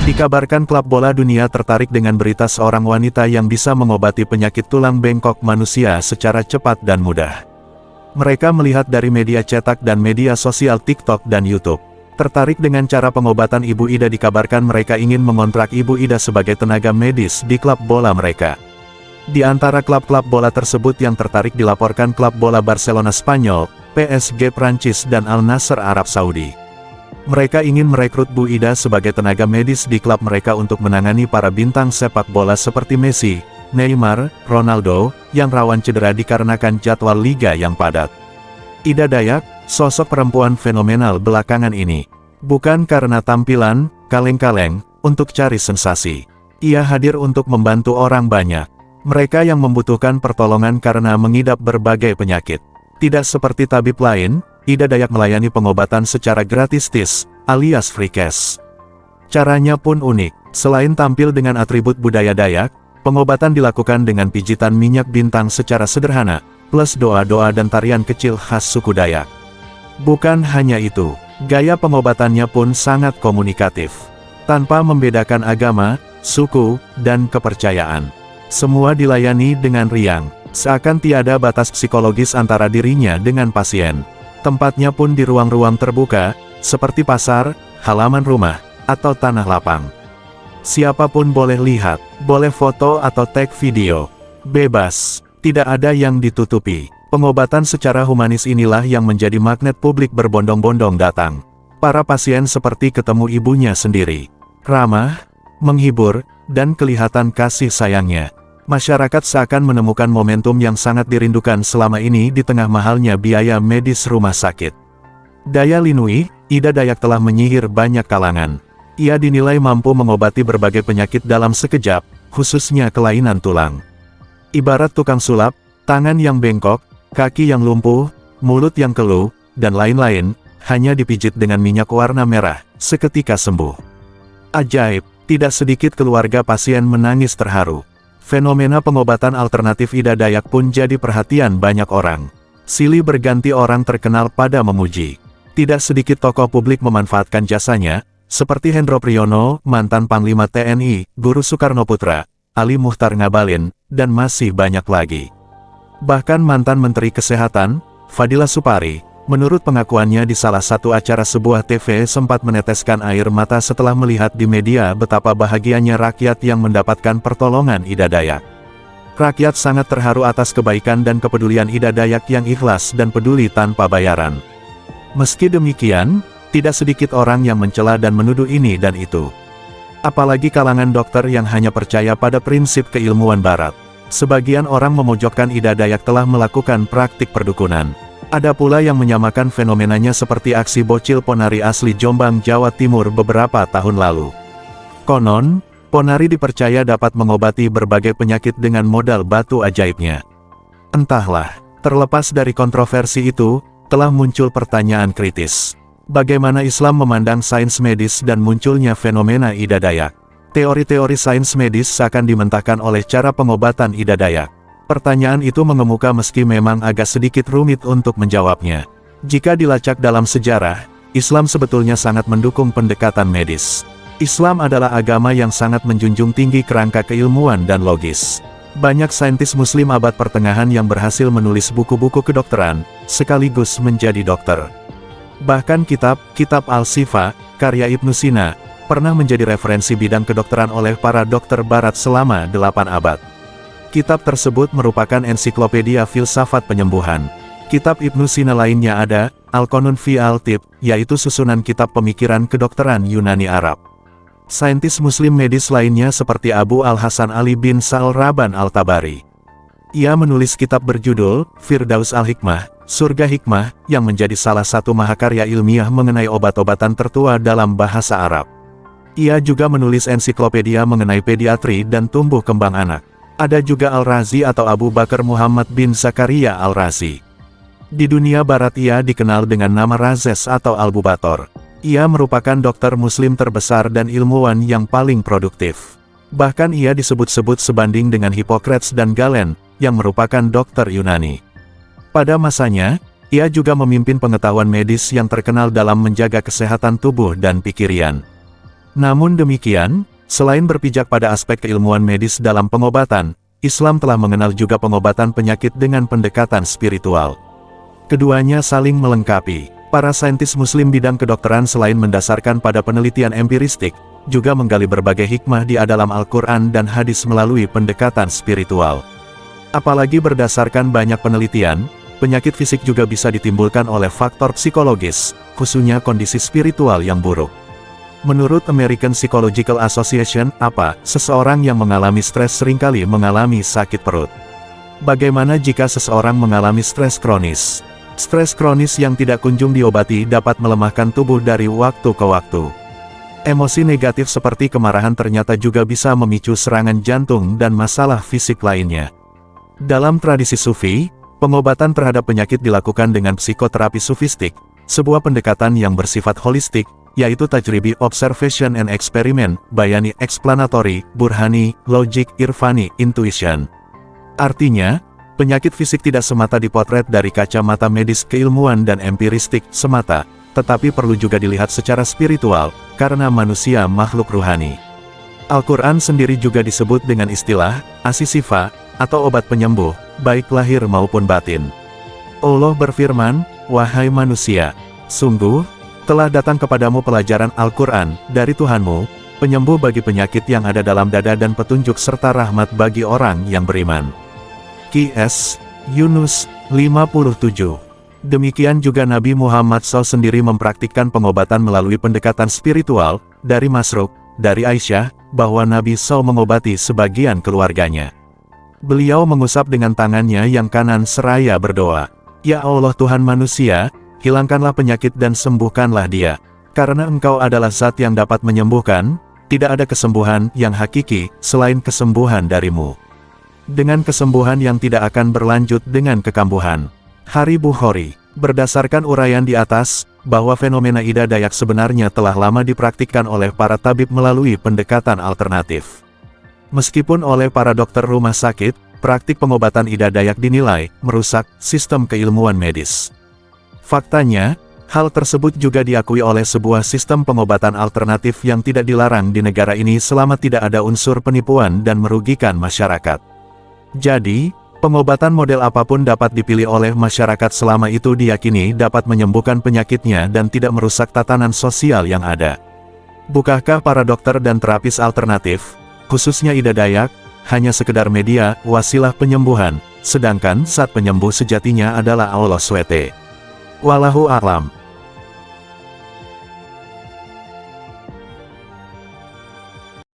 Dikabarkan klub bola dunia tertarik dengan berita seorang wanita yang bisa mengobati penyakit tulang bengkok manusia secara cepat dan mudah. Mereka melihat dari media cetak dan media sosial TikTok dan YouTube. Tertarik dengan cara pengobatan Ibu Ida. Dikabarkan mereka ingin mengontrak Ibu Ida sebagai tenaga medis di klub bola mereka. Di antara klub-klub bola tersebut yang tertarik dilaporkan klub bola Barcelona Spanyol, PSG Prancis dan Al Nassr Arab Saudi. Mereka ingin merekrut Bu Ida sebagai tenaga medis di klub mereka untuk menangani para bintang sepak bola seperti Messi, Neymar, Ronaldo, yang rawan cedera dikarenakan jadwal liga yang padat. Ida Dayak, sosok perempuan fenomenal belakangan ini. Bukan karena tampilan, kaleng-kaleng, untuk cari sensasi. Ia hadir untuk membantu orang banyak. Mereka yang membutuhkan pertolongan karena mengidap berbagai penyakit. Tidak seperti tabib lain, Ida Dayak melayani pengobatan secara gratis alias free cash. Caranya pun unik. Selain tampil dengan atribut budaya Dayak, pengobatan dilakukan dengan pijitan minyak bintang secara sederhana, plus doa-doa dan tarian kecil khas suku Dayak. Bukan hanya itu, gaya pengobatannya pun sangat komunikatif. Tanpa membedakan agama, suku, dan kepercayaan. Semua dilayani dengan riang, seakan tiada batas psikologis antara dirinya dengan pasien. Tempatnya pun di ruang-ruang terbuka, seperti pasar, halaman rumah, atau tanah lapang. Siapapun boleh lihat, boleh foto atau tag video. Bebas, tidak ada yang ditutupi. Pengobatan secara humanis inilah yang menjadi magnet publik berbondong-bondong datang. Para pasien seperti ketemu ibunya sendiri. Ramah, menghibur, dan kelihatan kasih sayangnya. Masyarakat seakan menemukan momentum yang sangat dirindukan selama ini di tengah mahalnya biaya medis rumah sakit. Daya linui, Ida Dayak telah menyihir banyak kalangan. Ia dinilai mampu mengobati berbagai penyakit dalam sekejap, khususnya kelainan tulang. Ibarat tukang sulap, tangan yang bengkok, kaki yang lumpuh, mulut yang keluh, dan lain-lain, hanya dipijit dengan minyak warna merah, seketika sembuh. Ajaib, tidak sedikit keluarga pasien menangis terharu. Fenomena pengobatan alternatif Ida Dayak pun jadi perhatian banyak orang. Silih berganti orang terkenal pada memuji. Tidak sedikit tokoh publik memanfaatkan jasanya, seperti Hendro Priyono, mantan Panglima TNI, Guru Soekarno Putra, Ali Muchtar Ngabalin, dan masih banyak lagi. Bahkan mantan Menteri Kesehatan, Fadila Supari, menurut pengakuannya di salah satu acara sebuah TV sempat meneteskan air mata setelah melihat di media betapa bahagianya rakyat yang mendapatkan pertolongan Ida Dayak. Rakyat sangat terharu atas kebaikan dan kepedulian Ida Dayak yang ikhlas dan peduli tanpa bayaran. Meski demikian, tidak sedikit orang yang mencela dan menuduh ini dan itu. Apalagi kalangan dokter yang hanya percaya pada prinsip keilmuan barat. Sebagian orang memojokkan Ida Dayak telah melakukan praktik perdukunan. Ada pula yang menyamakan fenomenanya seperti aksi bocil ponari asli Jombang, Jawa Timur beberapa tahun lalu. Konon, ponari dipercaya dapat mengobati berbagai penyakit dengan modal batu ajaibnya. Entahlah, terlepas dari kontroversi itu, telah muncul pertanyaan kritis. Bagaimana Islam memandang sains medis dan munculnya fenomena Ida Dayak? Teori-teori sains medis seakan dimentahkan oleh cara pengobatan Ida Dayak. Pertanyaan itu mengemuka meski memang agak sedikit rumit untuk menjawabnya. Jika dilacak dalam sejarah, Islam sebetulnya sangat mendukung pendekatan medis. Islam adalah agama yang sangat menjunjung tinggi kerangka keilmuan dan logis. Banyak saintis Muslim abad pertengahan yang berhasil menulis buku-buku kedokteran, sekaligus menjadi dokter. Bahkan kitab Al-Shifa, karya Ibnu Sina, pernah menjadi referensi bidang kedokteran oleh para dokter barat selama 8 abad. Kitab tersebut merupakan ensiklopedia filsafat penyembuhan. Kitab Ibnu Sina lainnya ada, Al-Qanun fi Al-Tib, yaitu susunan kitab pemikiran kedokteran Yunani Arab. Saintis Muslim medis lainnya seperti Abu Al-Hasan Ali bin Sa'al Raban Al-Tabari. Ia menulis kitab berjudul, Firdaus Al-Hikmah, Surga Hikmah, yang menjadi salah satu mahakarya ilmiah mengenai obat-obatan tertua dalam bahasa Arab. Ia juga menulis ensiklopedia mengenai pediatri dan tumbuh kembang anak. Ada juga Al-Razi atau Abu Bakar Muhammad bin Zakaria Al-Razi. Di dunia barat ia dikenal dengan nama Razes atau Al-Bubator. Ia merupakan dokter muslim terbesar dan ilmuwan yang paling produktif. Bahkan ia disebut-sebut sebanding dengan Hippocrates dan Galen, yang merupakan dokter Yunani. Pada masanya, ia juga memimpin pengetahuan medis yang terkenal dalam menjaga kesehatan tubuh dan pikiran. Namun demikian, selain berpijak pada aspek keilmuan medis dalam pengobatan, Islam telah mengenal juga pengobatan penyakit dengan pendekatan spiritual. Keduanya saling melengkapi. Para saintis Muslim bidang kedokteran selain mendasarkan pada penelitian empiristik, juga menggali berbagai hikmah di dalam Al-Quran dan hadis melalui pendekatan spiritual. Apalagi berdasarkan banyak penelitian, penyakit fisik juga bisa ditimbulkan oleh faktor psikologis, khususnya kondisi spiritual yang buruk. Menurut American Psychological Association, seseorang yang mengalami stres seringkali mengalami sakit perut. Bagaimana jika seseorang mengalami stres kronis? Stres kronis yang tidak kunjung diobati dapat melemahkan tubuh dari waktu ke waktu. Emosi negatif seperti kemarahan ternyata juga bisa memicu serangan jantung dan masalah fisik lainnya. Dalam tradisi Sufi, pengobatan terhadap penyakit dilakukan dengan psikoterapi sufistik, sebuah pendekatan yang bersifat holistik, yaitu tajribi observation and experiment, bayani explanatory, burhani, logic, irfani, intuition. Artinya, penyakit fisik tidak semata dipotret dari kacamata medis keilmuan dan empiristik semata, tetapi perlu juga dilihat secara spiritual, karena manusia makhluk ruhani. Al-Quran sendiri juga disebut dengan istilah, as-sifa, atau obat penyembuh, baik lahir maupun batin. Allah berfirman, "Wahai manusia, sungguh, telah datang kepadamu pelajaran Al-Quran, dari Tuhanmu, penyembuh bagi penyakit yang ada dalam dada dan petunjuk serta rahmat bagi orang yang beriman." Qs. Yunus, 57. Demikian juga Nabi Muhammad SAW sendiri mempraktikkan pengobatan melalui pendekatan spiritual, dari Masruq, dari Aisyah, bahwa Nabi SAW mengobati sebagian keluarganya. Beliau mengusap dengan tangannya yang kanan seraya berdoa, "Ya Allah Tuhan manusia, hilangkanlah penyakit dan sembuhkanlah dia. Karena Engkau adalah zat yang dapat menyembuhkan, tidak ada kesembuhan yang hakiki selain kesembuhan darimu. Dengan kesembuhan yang tidak akan berlanjut dengan kekambuhan." Hari Bukhari, berdasarkan uraian di atas, bahwa fenomena ida dayak sebenarnya telah lama dipraktikkan oleh para tabib melalui pendekatan alternatif. Meskipun oleh para dokter rumah sakit, praktik pengobatan ida dayak dinilai merusak sistem keilmuan medis. Faktanya, hal tersebut juga diakui oleh sebuah sistem pengobatan alternatif yang tidak dilarang di negara ini selama tidak ada unsur penipuan dan merugikan masyarakat. Jadi, pengobatan model apapun dapat dipilih oleh masyarakat selama itu diyakini dapat menyembuhkan penyakitnya dan tidak merusak tatanan sosial yang ada. Bukankah para dokter dan terapis alternatif, khususnya ida dayak, hanya sekedar media, wasilah penyembuhan, sedangkan zat penyembuh sejatinya adalah Allah SWT. Wallahu a'lam.